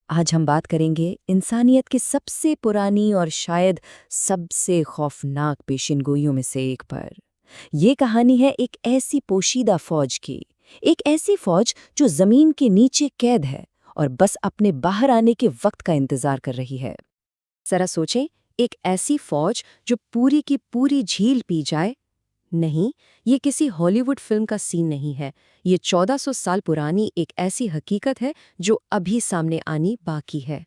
آج ہم بات کریں گے انسانیت کی سب سے پرانی اور شاید سب سے خوفناک پیشین گوئیوں میں سے ایک پر۔ یہ کہانی ہے ایک ایسی پوشیدہ فوج کی، ایک ایسی فوج جو زمین کے نیچے قید ہے اور بس اپنے باہر آنے کے وقت کا انتظار کر رہی ہے۔ ذرا سوچیں، ایک ایسی فوج جو پوری کی پوری جھیل پی جائے۔ نہیں، یہ کسی ہالی ووڈ فلم کا سین نہیں ہے، یہ 1400 سال پرانی ایک ایسی حقیقت ہے جو ابھی سامنے آنی باقی ہے۔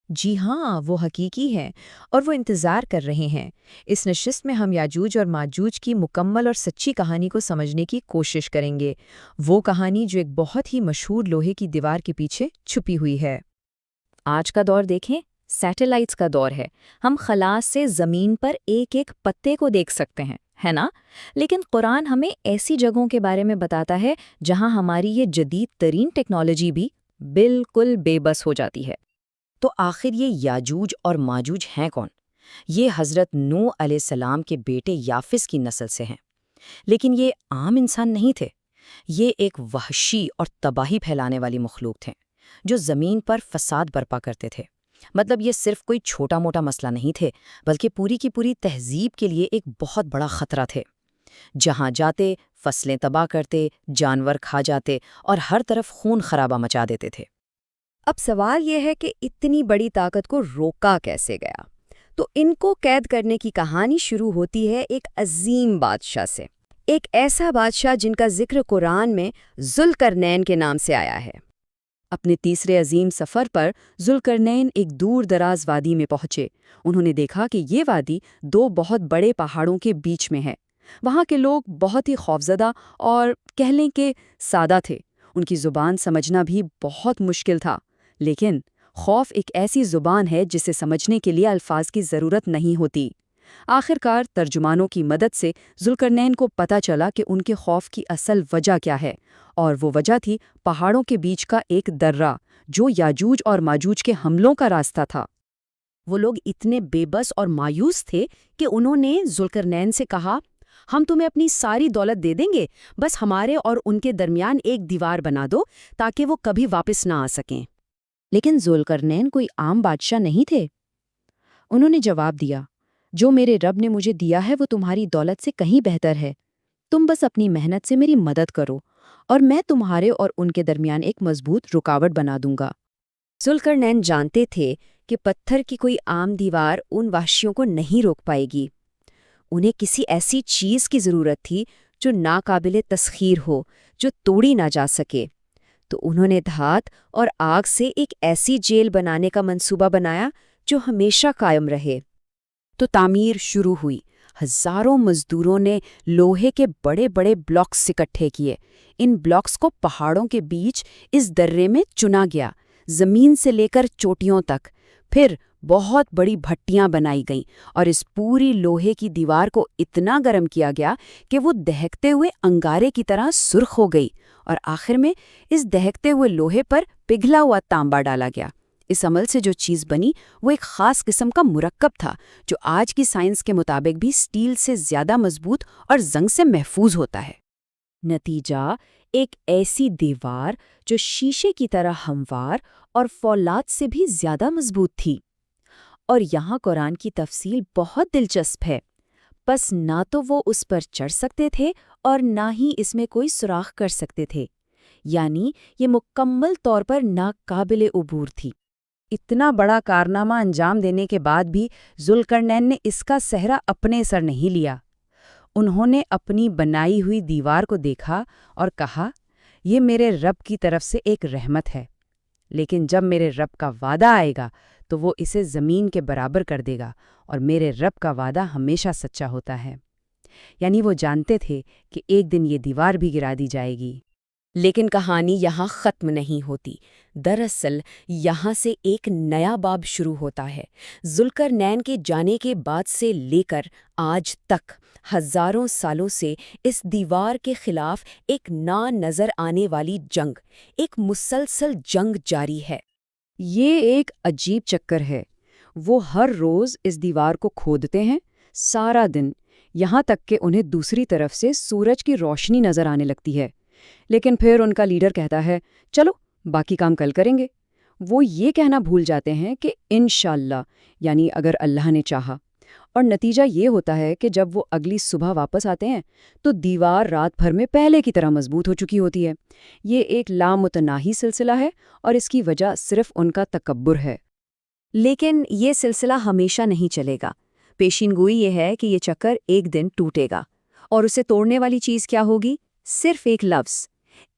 جی ہاں، وہ حقیقی ہے اور وہ انتظار کر رہے ہیں۔ اس نشست میں ہم یاجوج اور ماجوج کی مکمل اور سچی کہانی کو سمجھنے کی کوشش کریں گے، وہ کہانی جو ایک بہت ہی مشہور لوہے کی دیوار کے پیچھے چھپی ہوئی ہے۔ آج کا دور دیکھیں، سیٹلائٹس کا دور ہے۔ ہم خلا سے زمین پر ایک ایک پتے کو دیکھ سکتے ہیں، ہے نا؟ لیکن قرآن ہمیں ایسی جگہوں کے بارے میں بتاتا ہے جہاں ہماری یہ جدید ترین ٹیکنالوجی بھی بالکل بے بس ہو جاتی ہے۔ تو آخر یہ یاجوج اور ماجوج ہیں کون؟ یہ حضرت نوح علیہ السلام کے بیٹے یافس کی نسل سے ہیں۔ لیکن یہ عام انسان نہیں تھے، یہ ایک وحشی اور تباہی پھیلانے والی مخلوق تھے جو زمین پر فساد برپا کرتے تھے۔ مطلب یہ صرف کوئی چھوٹا موٹا مسئلہ نہیں تھے، بلکہ پوری کی پوری تہذیب کے لیے ایک بہت بڑا خطرہ تھے۔ جہاں جاتے فصلیں تباہ کرتے، جانور کھا جاتے اور ہر طرف خون خرابہ مچا دیتے تھے۔ اب سوال یہ ہے کہ اتنی بڑی طاقت کو روکا کیسے گیا؟ تو ان کو قید کرنے کی کہانی شروع ہوتی ہے ایک عظیم بادشاہ سے، ایک ایسا بادشاہ جن کا ذکر قرآن میں ذوالقرنین کے نام سے آیا ہے۔ اپنے تیسرے عظیم سفر پر ذوالقرنین ایک دور دراز وادی میں پہنچے۔ انہوں نے دیکھا کہ یہ وادی دو بہت بڑے پہاڑوں کے بیچ میں ہے۔ وہاں کے لوگ بہت ہی خوفزدہ اور کہہ لیں کہ سادہ تھے۔ ان کی زبان سمجھنا بھی بہت مشکل تھا، لیکن خوف ایک ایسی زبان ہے جسے سمجھنے کے لیے الفاظ کی ضرورت نہیں ہوتی۔ آخر کار ترجمانوں کی مدد سے ذوالقرنین کو پتہ چلا کہ ان کے خوف کی اصل وجہ کیا ہے، اور وہ وجہ تھی پہاڑوں کے بیچ کا ایک درہ جو یاجوج اور ماجوج کے حملوں کا راستہ تھا۔ وہ لوگ اتنے بے بس اور مایوس تھے کہ انہوں نے ذوالقرنین سے کہا، ہم تمہیں اپنی ساری دولت دے دیں گے، بس ہمارے اور ان کے درمیان ایک دیوار بنا دو تاکہ وہ کبھی واپس نہ آ سکیں۔ لیکن ذوالقرنین کوئی عام بادشاہ نہیں تھے۔ انہوں نے جواب دیا، جو میرے رب نے مجھے دیا ہے وہ تمہاری دولت سے کہیں بہتر ہے۔ تم بس اپنی محنت سے میری مدد کرو اور میں تمہارے اور ان کے درمیان ایک مضبوط رکاوٹ بنا دوں گا۔ ذوالقرنین جانتے تھے کہ پتھر کی کوئی عام دیوار ان وحشیوں کو نہیں روک پائے گی۔ انہیں کسی ایسی چیز کی ضرورت تھی جو ناقابل تسخیر ہو، جو توڑی نہ جا سکے۔ تو انہوں نے دھات اور آگ سے ایک ایسی جیل بنانے کا منصوبہ بنایا جو ہمیشہ قائم رہے۔ تو تعمیر شروع ہوئی۔ ہزاروں مزدوروں نے لوہے کے بڑے بڑے بلاکس اکٹھے کیے۔ ان بلاکس کو پہاڑوں کے بیچ اس درے میں چنا گیا، زمین سے لے کر چوٹیوں تک۔ پھر بہت بڑی بھٹیاں بنائی گئیں اور اس پوری لوہے کی دیوار کو اتنا گرم کیا گیا کہ وہ دہکتے ہوئے انگارے کی طرح سرخ ہو گئی، اور آخر میں اس دہکتے ہوئے لوہے پر پگھلا ہوا تانبا ڈالا گیا۔ اس عمل سے جو چیز بنی وہ ایک خاص قسم کا مرکب تھا جو آج کی سائنس کے مطابق بھی سٹیل سے زیادہ مضبوط اور زنگ سے محفوظ ہوتا ہے۔ نتیجہ ایک ایسی دیوار جو شیشے کی طرح ہموار اور فولاد سے بھی زیادہ مضبوط تھی۔ اور یہاں قرآن کی تفصیل بہت دلچسپ ہے۔ بس نہ تو وہ اس پر چڑھ سکتے تھے اور نہ ہی اس میں کوئی سوراخ کر سکتے تھے، یعنی یہ مکمل طور پر ناقابل عبور تھی۔ اتنا بڑا کارنامہ انجام دینے کے بعد بھی ذوالقرنین نے اس کا سہرا اپنے سر نہیں لیا۔ انہوں نے اپنی بنائی ہوئی دیوار کو دیکھا اور کہا، یہ میرے رب کی طرف سے ایک رحمت ہے، لیکن جب میرے رب کا وعدہ آئے گا تو وہ اسے زمین کے برابر کر دے گا، اور میرے رب کا وعدہ ہمیشہ سچا ہوتا ہے۔ یعنی وہ جانتے تھے کہ ایک دن یہ دیوار بھی گرا دی جائے گی۔ لیکن کہانی یہاں ختم نہیں ہوتی۔ دراصل یہاں سے ایک نیا باب شروع ہوتا ہے۔ ذوالقرنین کے جانے کے بعد سے لے کر آج تک ہزاروں سالوں سے اس دیوار کے خلاف ایک نہ نظر آنے والی جنگ، ایک مسلسل جنگ جاری ہے۔ یہ ایک عجیب چکر ہے۔ وہ ہر روز اس دیوار کو کھودتے ہیں، سارا دن، یہاں تک کہ انہیں دوسری طرف سے سورج کی روشنی نظر آنے لگتی ہے۔ لیکن پھر ان کا لیڈر کہتا ہے، چلو باقی کام کل کریں گے۔ وہ یہ کہنا بھول جاتے ہیں کہ انشاءاللہ، یعنی اگر اللہ نے چاہا۔ اور نتیجہ یہ ہوتا ہے کہ جب وہ اگلی صبح واپس آتے ہیں تو دیوار رات بھر میں پہلے کی طرح مضبوط ہو چکی ہوتی ہے۔ یہ ایک لامتناہی سلسلہ ہے اور اس کی وجہ صرف ان کا تکبر ہے۔ لیکن یہ سلسلہ ہمیشہ نہیں چلے گا۔ پیشین گوئی یہ ہے کہ یہ چکر ایک دن ٹوٹے گا، اور اسے توڑنے والی چیز کیا ہوگی؟ صرف ایک لفظ،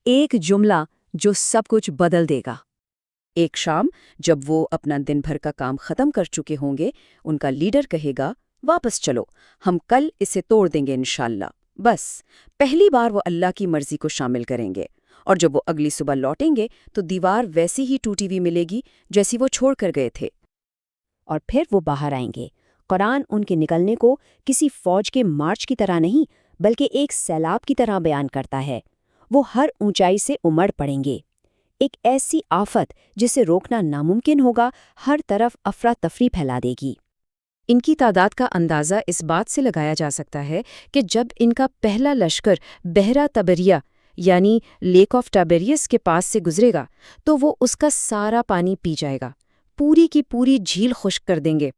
ایک جملہ جو سب کچھ بدل دے گا۔ ایک شام جب وہ اپنا دن بھر کا کام ختم کر چکے ہوں گے، ان کا لیڈر کہے گا، واپس چلو، ہم کل اسے توڑ دیں گے انشاءاللہ۔ بس پہلی بار وہ اللہ کی مرضی کو شامل کریں گے، اور جب وہ اگلی صبح لوٹیں گے تو دیوار ویسی ہی ٹوٹی ہوئی ملے گی جیسی وہ چھوڑ کر گئے تھے۔ اور پھر وہ باہر آئیں گے۔ قرآن ان کے نکلنے کو کسی فوج کے مارچ کی طرح نہیں، بلکہ ایک سیلاب کی طرح بیان کرتا ہے۔ وہ ہر اونچائی سے امڑ پڑیں گے، ایک ایسی آفت جسے روکنا ناممکن ہوگا، ہر طرف افراتفری پھیلا دے گی۔ ان کی تعداد کا اندازہ اس بات سے لگایا جا سکتا ہے کہ جب ان کا پہلا لشکر بحیرہ تبریہ یعنی لیک آف ٹائبیریس کے پاس سے گزرے گا تو وہ اس کا سارا پانی پی جائے گا، پوری کی پوری جھیل خشک کر دیں گے۔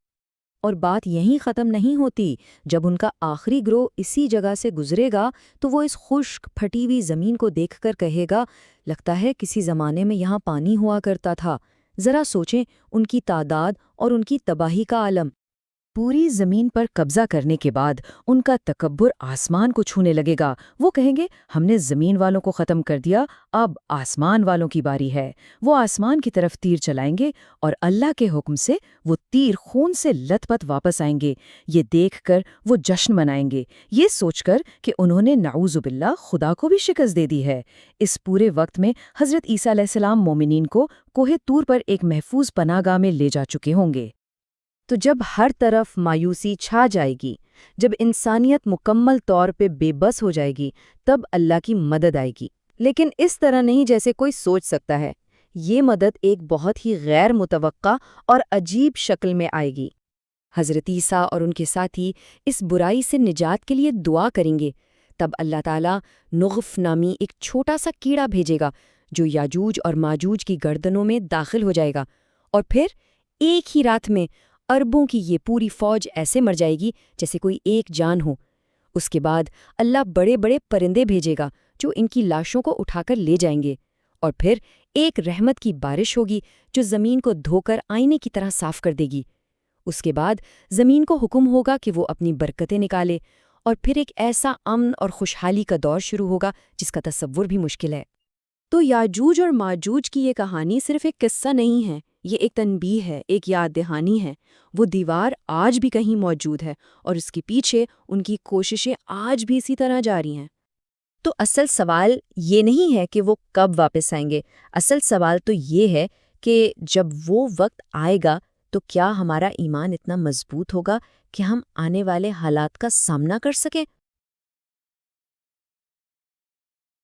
اور بات یہیں ختم نہیں ہوتی۔ جب ان کا آخری گروہ اسی جگہ سے گزرے گا تو وہ اس خشک پھٹی ہوئی زمین کو دیکھ کر کہے گا، لگتا ہے کسی زمانے میں یہاں پانی ہوا کرتا تھا۔ ذرا سوچیں ان کی تعداد اور ان کی تباہی کا عالم۔ پوری زمین پر قبضہ کرنے کے بعد ان کا تکبر آسمان کو چھونے لگے گا۔ وہ کہیں گے، ہم نے زمین والوں کو ختم کر دیا، اب آسمان والوں کی باری ہے۔ وہ آسمان کی طرف تیر چلائیں گے اور اللہ کے حکم سے وہ تیر خون سے لت پت واپس آئیں گے۔ یہ دیکھ کر وہ جشن منائیں گے، یہ سوچ کر کہ انہوں نے نعوذ باللہ خدا کو بھی شکست دے دی ہے۔ اس پورے وقت میں حضرت عیسیٰ علیہ السلام مومنین کو کوہ طور پر ایک محفوظ پناہ گاہ میں لے جا چکے ہوں گے۔ تو جب ہر طرف مایوسی چھا جائے گی، جب انسانیت مکمل طور پہ بے بس ہو جائے گی، تب اللہ کی مدد آئے گی، لیکن اس طرح نہیں جیسے کوئی سوچ سکتا ہے۔ یہ مدد ایک بہت ہی غیر متوقع اور عجیب شکل میں آئے گی۔ حضرت عیسیٰ اور ان کے ساتھی اس برائی سے نجات کے لیے دعا کریں گے، تب اللہ تعالیٰ نغف نامی ایک چھوٹا سا کیڑا بھیجے گا جو یاجوج اور ماجوج کی گردنوں میں داخل ہو جائے گا، اور پھر ایک ہی رات میں اربوں کی یہ پوری فوج ایسے مر جائے گی جیسے کوئی ایک جان ہو۔ اس کے بعد اللہ بڑے بڑے پرندے بھیجے گا جو ان کی لاشوں کو اٹھا کر لے جائیں گے، اور پھر ایک رحمت کی بارش ہوگی جو زمین کو دھو کر آئینے کی طرح صاف کر دے گی۔ اس کے بعد زمین کو حکم ہوگا کہ وہ اپنی برکتیں نکالے، اور پھر ایک ایسا امن اور خوشحالی کا دور شروع ہوگا جس کا تصور بھی مشکل ہے۔ تو یاجوج اور ماجوج کی یہ کہانی صرف ایک قصہ نہیں ہے، یہ ایک تنبیہ ہے، ایک یاد دہانی ہے۔ وہ دیوار آج بھی کہیں موجود ہے، اور اس کے پیچھے ان کی کوششیں آج بھی اسی طرح جاری ہیں۔ تو اصل سوال یہ نہیں ہے کہ وہ کب واپس آئیں گے، اصل سوال تو یہ ہے کہ جب وہ وقت آئے گا تو کیا ہمارا ایمان اتنا مضبوط ہوگا کہ ہم آنے والے حالات کا سامنا کر سکیں؟